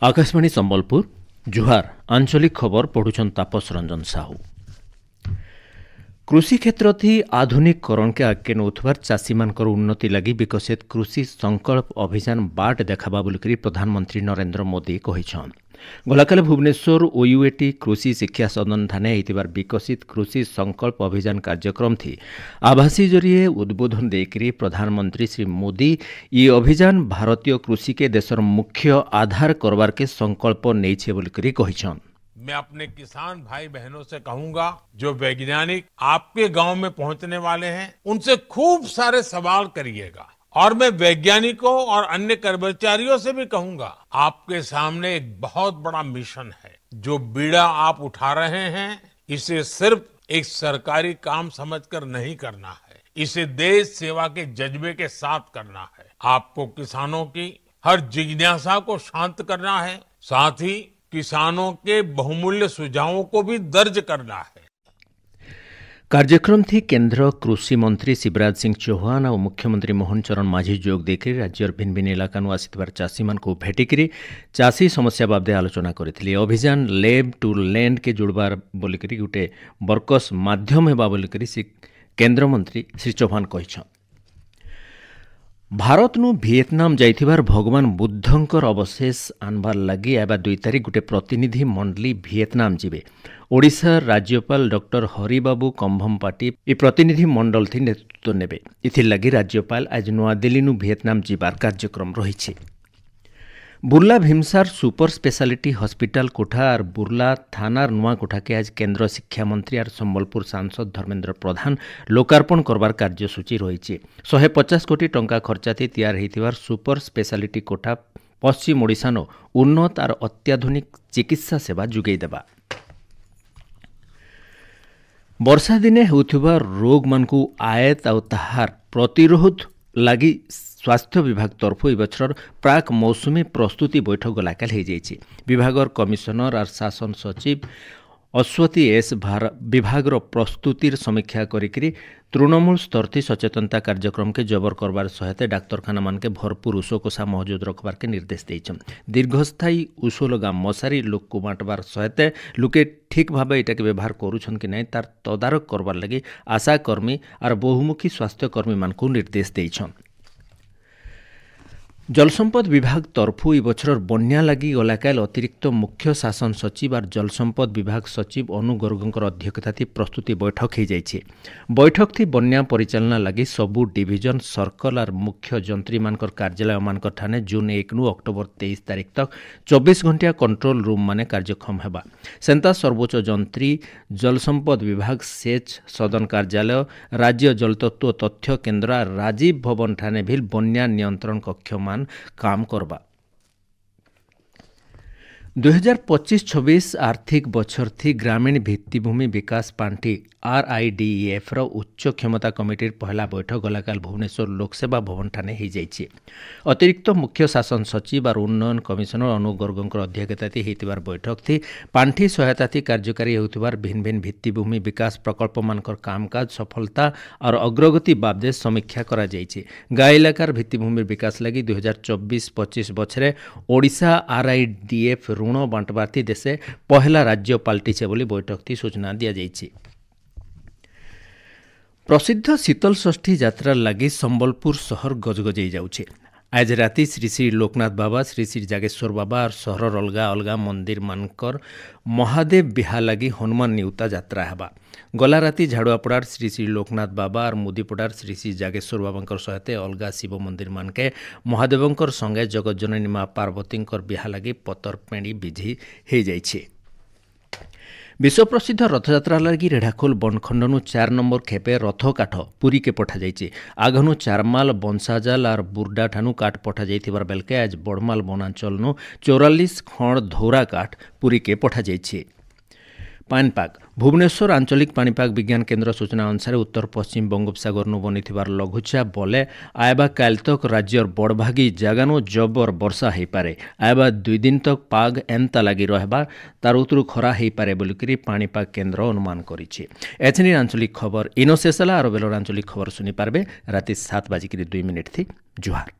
आकाशवाणी संबलपुर जुहार आंचलिक खबर पढ़ुछन तापस रंजन साहू। कृषि क्षेत्र थी आधुनिकरण के आगे नौथबार चाषी मानकर उन्नति लगी विकसित कृषि संकल्प अभियान बाट देखाबा बोलिकरी प्रधानमंत्री नरेंद्र मोदी कहिछन। गलाकाले भुवनेश्वर ओयूएटी कृषि शिक्षा सदन थाने होइतिबार विकसित कृषि संकल्प अभियान कार्यक्रम थी आभासी जरिए उद्बोधन देकरी प्रधानमंत्री श्री मोदी ये अभियान भारतीय कृषि के देशर मुख्य आधार करवार के संकल्प नैछे बोलिकरी कहिछन। मैं अपने किसान भाई बहनों से कहूंगा, जो वैज्ञानिक आपके गांव में पहुंचने वाले हैं उनसे खूब सारे सवाल करिएगा। और मैं वैज्ञानिकों और अन्य कर्मचारियों से भी कहूंगा, आपके सामने एक बहुत बड़ा मिशन है। जो बीड़ा आप उठा रहे हैं, इसे सिर्फ एक सरकारी काम समझकर नहीं करना है, इसे देश सेवा के जज्बे के साथ करना है। आपको किसानों की हर जिज्ञासा को शांत करना है, साथ ही किसानों के बहुमूल्य सुझावों को भी दर्ज करना है। कार्यक्रम थी केंद्र कृषि मंत्री शिवराज सिंह चौहान और मुख्यमंत्री मोहन चरण माझी जोग देकर राज्यर भिन्न भिन्न इलाका आसिथिबार चाषी मानकु भेटिकरी चाषी समस्या बाबदे आलोचना करथिले। अभियान लैब टू लैंड के जुड़बार बोलिकरी गुटे बरकस माध्यम हेबा बोलिकरी केंद्र मंत्री श्री चौहान कहिछन। भारत नु भिएतनाम जाइथिबार भगवान बुद्धंकर अवशेष आनबार लगी आबा 2 तारिख गुटे प्रतिनिधि मंडली भिएतनाम जिबे। ओडिशा राज्यपाल डॉक्टर हरिबाबू कंभमपाटी ए प्रतिनिधि मंडल थी नेतृत्व नेबे। इथिर लगी राज्यपाल आज नवा दिल्ली नु भिएतनाम जिबार कार्यक्रम रहिछि। बुर्ला भीमसार सुपर स्पेशलिटी हॉस्पिटल कोठा और बुर्ला थानार नुआ कोठा के आज केंद्र शिक्षा मंत्री और संबलपुर सांसद धर्मेंद्र प्रधान लोकार्पण करबार कार्यसूची रही। 150 कोटी टंका खर्चाती तैयार होइतिबार सुपर स्पेशलिटी कोठा पश्चिम ओडिशानो उन्नत और अत्याधुनिक चिकित्सा सेवा जुगै देबा। वर्षा दिने होउथिबा रोग मानकु आयत और ताहार प्रतिरोध लगी स्वास्थ्य विभाग तरफ ए बछर प्राक मौसुमी प्रस्तुति बैठक गलाकाल हो जाइए। विभागर कमिशनर और शासन सचिव अश्वती एस विभाग प्रस्तुतिर समीक्षा करी तृणमूल स्तर थी सचेतनता कार्यक्रम के जबर करबार सहित डाक्तरखाना मान के भरपूर ऊषकोषा मौजूद रखबार के निर्देश देइछन। दीर्घस्थायी ऊष लगा मशारी लोक को बांटबार सहित लोके ठीक भाव एटा के व्यवहार करूछन कि नहीं तार तदारक करबार लगी आशाकर्मी और बहुमुखी स्वास्थ्यकर्मी मान को निर्देश देइछन। जलसंपद विभाग तरफु ए बछर बन्या लगी गलाकाल अतिरिक्त मुख्य शासन सचिव और जलसंपद विभाग सचिव अनु गर्गंकर अध्यक्षता थी प्रस्तुति बैठक हो जाइए। बैठक थी बन्या परिचालना लगी सबु डिविजन सर्कल और मुख्य जंत्री मानकर कार्यालय मानकर ठाने जून 1 नु अक्टोबर 23 तारिख तक 24 घंटिया कंट्रोल रूम माने कार्यक्षम हेबा। सेंता सर्वोच्च जंत्री जलसंपद विभाग सेच सदन कार्यालय राज्य जलतत्व तथ्य केन्द्र राजीव भवन ठाने भी बन्या नियंत्रण कक्ष मान काम करबा। 2025-26 आर्थिक बछर थी ग्रामीण भित्तिभूमि विकास पांठी RIDEF रो उच्च क्षमता कमिटीर पहला बैठक गलाकाल भुवनेश्वर लोकसेवा भवन ठाने हो जाइए। अतिरिक्त मुख्य शासन सचिव और उन्नयन कमिशनर अनु गर्गंकर अध्यक्षता होइतिबार बैठक थी पांठी सहायता थी कार्यकारी होइतिबार भिन्न भिन्न भित्तिभूमि विकास प्रकल्प मानकर कामकाज सफलता और अग्रगति बाबदे समीक्षा करा जाइए। गाँ इलाकार भित्तिभूमि विकास लगी 2024-25 बछरे ओडिशा RIDF ऋण बांटबार्थी देशे पहला राज्य पाल्टिछे बोली बैठक थी सूचना दिया जाइए। प्रसिद्ध शीतल षष्ठी यात्रा लगी संबलपुर शहर गजगजई जाउछे। आज राति श्री श्री लोकनाथ बाबा श्री श्री जागेश्वर बाबा और सहर अलगा अलगा मंदिर मानकर महादेव बिहा लगी हनुमान निउता यात्रा हेबा। गला राति झाड़ुआपड़ार श्री श्री लोकनाथ बाबा और मुदीपड़ार श्री श्री जागेश्वर बाबांकर सहित अलगा शिव मंदिर मानके महादेवंकर संगे जगतजननी माँ पार्वतींकर बिहा लगी पतर पेणी विधि हो जाइए। विश्व प्रसिद्ध रथयात्रा लगी रेढ़ाखोल बनखंडनु 4 नंबर खेपे रथ काठ पुरी के पठा जाइए। आगनु चारमाल बंसाजाल और बुर्डा ठानु काठ पठा जाइथिबार बेलके आज बड़माल वनांचलनु 44 खण धौरा काठ पुरी के पठा जाइए। पानीपाग भुवनेश्वर आंचलिक पानीपाग विज्ञान केन्द्र सूचना अनुसार उत्तर पश्चिम बंगोपसागर बनिथिबार लघुचाप बले आयबा काल तक राज्यर बड़भागी जगानु जबर वर्षा हो पारे। आयबा 2 दिन तक पाग एंता लगी रहबा तार उतरु खरा हो पारे बोलिकरी पानीपाग केन्द्र अनुमान करिछि। एथनी आंचलिक खबर इनो शेषला और बेलर आंचलिक खबर सुनी पारबे राति 7:02 थी। जुहार।